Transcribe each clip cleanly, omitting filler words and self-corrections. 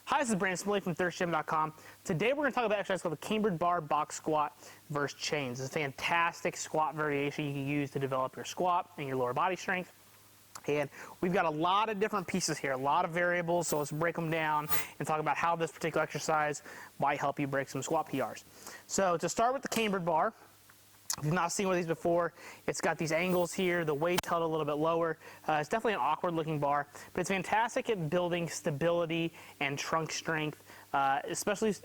Hi, this is Brandon Smiley from thirstgym.com. Today we're going to talk about an exercise called the Cambered bar box squat versus chains. It's a fantastic squat variation you can use to develop your squat and your lower body strength. And we've got a lot of different pieces here, a lot of variables, so let's break them down and talk about how this particular exercise might help you break some squat PRs. So to start with the cambered bar, if you've not seen one of these before, it's got these angles here, the weight's held a little bit lower. It's definitely an awkward looking bar, but it's fantastic at building stability and trunk strength, especially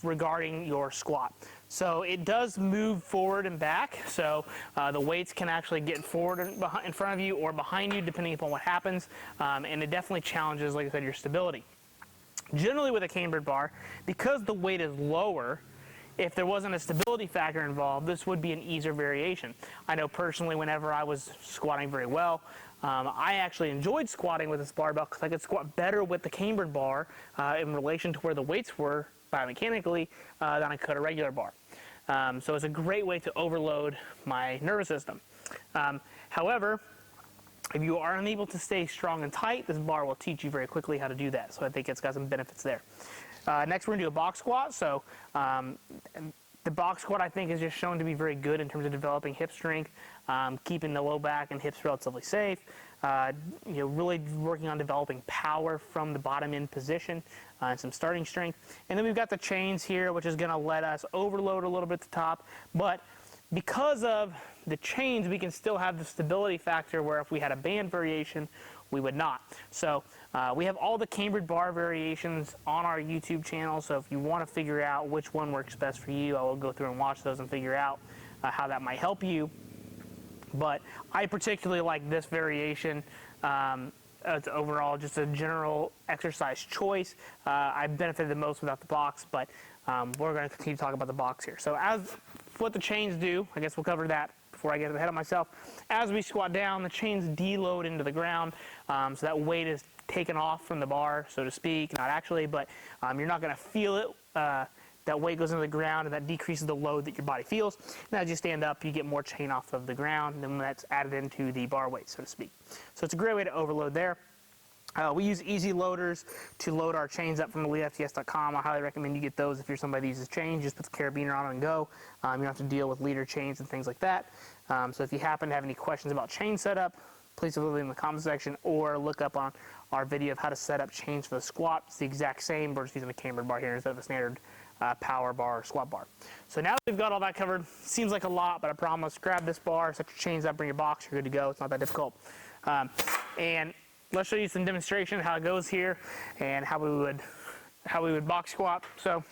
regarding your squat. So it does move forward and back, so the weights can actually get forward and in front of you or behind you depending upon what happens, and it definitely challenges, like I said, your stability. Generally with a cambered bar, because the weight is lower, if there wasn't a stability factor involved, this would be an easier variation. I know personally whenever I was squatting very well, I actually enjoyed squatting with this barbell because I could squat better with the cambered bar in relation to where the weights were biomechanically than I could a regular bar. So it's a great way to overload my nervous system. However, if you are unable to stay strong and tight, this bar will teach you very quickly how to do that. So I think it's got some benefits there. Next, we're going to do a box squat. So the box squat, I think, is just shown to be very good in terms of developing hip strength, keeping the low back and hips relatively safe, really working on developing power from the bottom end position and some starting strength. And then we've got the chains here, which is going to let us overload a little bit at the top. But because of the chains, we can still have the stability factor where if we had a band variation, we would not. So we have all the cambered bar variations on our YouTube channel, so if you want to figure out which one works best for you, I will go through and watch those and figure out how that might help you. But I particularly like this variation. It's overall just a general exercise choice. I benefited the most without the box, but we're going to continue to talk about the box here. So as what the chains do, I guess we'll cover that before I get ahead of myself. As we squat down, the chains deload into the ground, so that weight is taken off from the bar, so to speak, not actually, but you're not going to feel it. That weight goes into the ground, and that decreases the load that your body feels. And as you stand up, you get more chain off of the ground, and then that's added into the bar weight, so to speak. So it's a great way to overload there. We use easy loaders to load our chains up from EliteFTS.com. I highly recommend you get those if you're somebody that uses chains. Just put the carabiner on and go. You don't have to deal with leader chains and things like that. So if you happen to have any questions about chain setup, please leave them in the comment section or look up on our video of how to set up chains for the squat. It's the exact same. We're just using a cambered bar here instead of a standard power bar or squat bar. So now that we've got all that covered, seems like a lot, but I promise, grab this bar, set your chains up, bring your box, you're good to go. It's not that difficult. And let's show you some demonstration of how it goes here and how we would box squat. So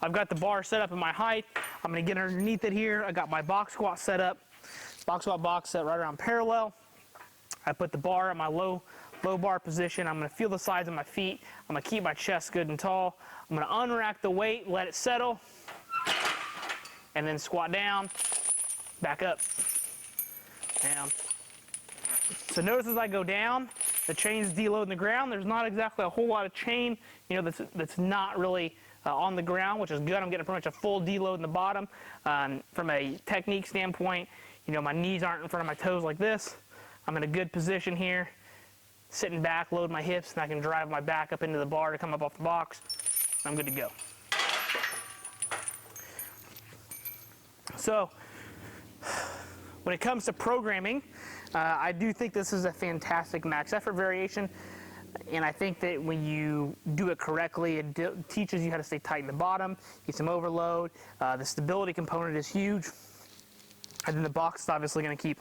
I've got the bar set up in my height. I'm going to get underneath it here. I got my box squat set up. Box squat box set right around parallel. I put the bar at my low bar position. I'm going to feel the sides of my feet. I'm going to keep my chest good and tall. I'm going to unrack the weight, let it settle, and then squat down, back up, down. So notice as I go down, the chain's deloading the ground. There's not exactly a whole lot of chain, that's not really on the ground, which is good. I'm getting pretty much a full deload in the bottom. From a technique standpoint, my knees aren't in front of my toes like this. I'm in a good position here, sitting back, load my hips, and I can drive my back up into the bar to come up off the box. I'm good to go. So when it comes to programming, I do think this is a fantastic max effort variation, and I think that when you do it correctly, it teaches you how to stay tight in the bottom, get some overload. The stability component is huge, and then the box is obviously going to keep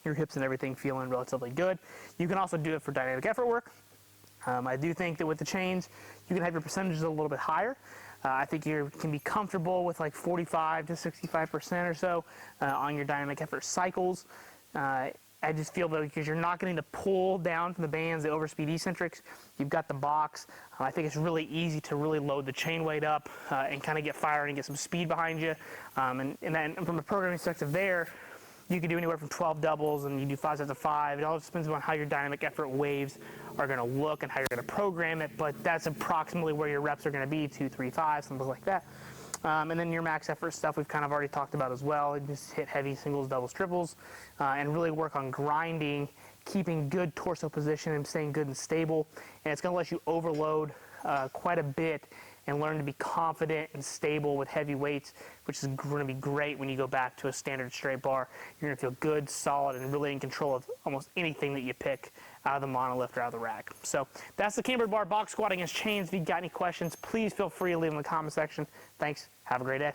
your hips and everything feeling relatively good. You can also do it for dynamic effort work. I do think that with the chains, you can have your percentages a little bit higher. I think you can be comfortable with like 45 to 65% or so on your dynamic effort cycles. I just feel that because you're not getting the pull down from the bands, the overspeed eccentrics, you've got the box. I think it's really easy to really load the chain weight up and kind of get fired and get some speed behind you. And then from a programming perspective there, you can do anywhere from 12 doubles and you do 5 sets of 5. It all depends on how your dynamic effort waves are going to look and how you're going to program it, but that's approximately where your reps are going to be, 2, 3, 5, something like that. And then your max effort stuff we've kind of already talked about as well. Just hit heavy singles, doubles, triples, and really work on grinding, keeping good torso position and staying good and stable. And it's going to let you overload quite a bit and learn to be confident and stable with heavy weights, which is going to be great when you go back to a standard straight bar. You're going to feel good, solid, and really in control of almost anything that you pick out of the monolift or out of the rack. So that's the Cambered bar box squat against chains. If you've got any questions, please feel free to leave them in the comment section. Thanks. Have a great day.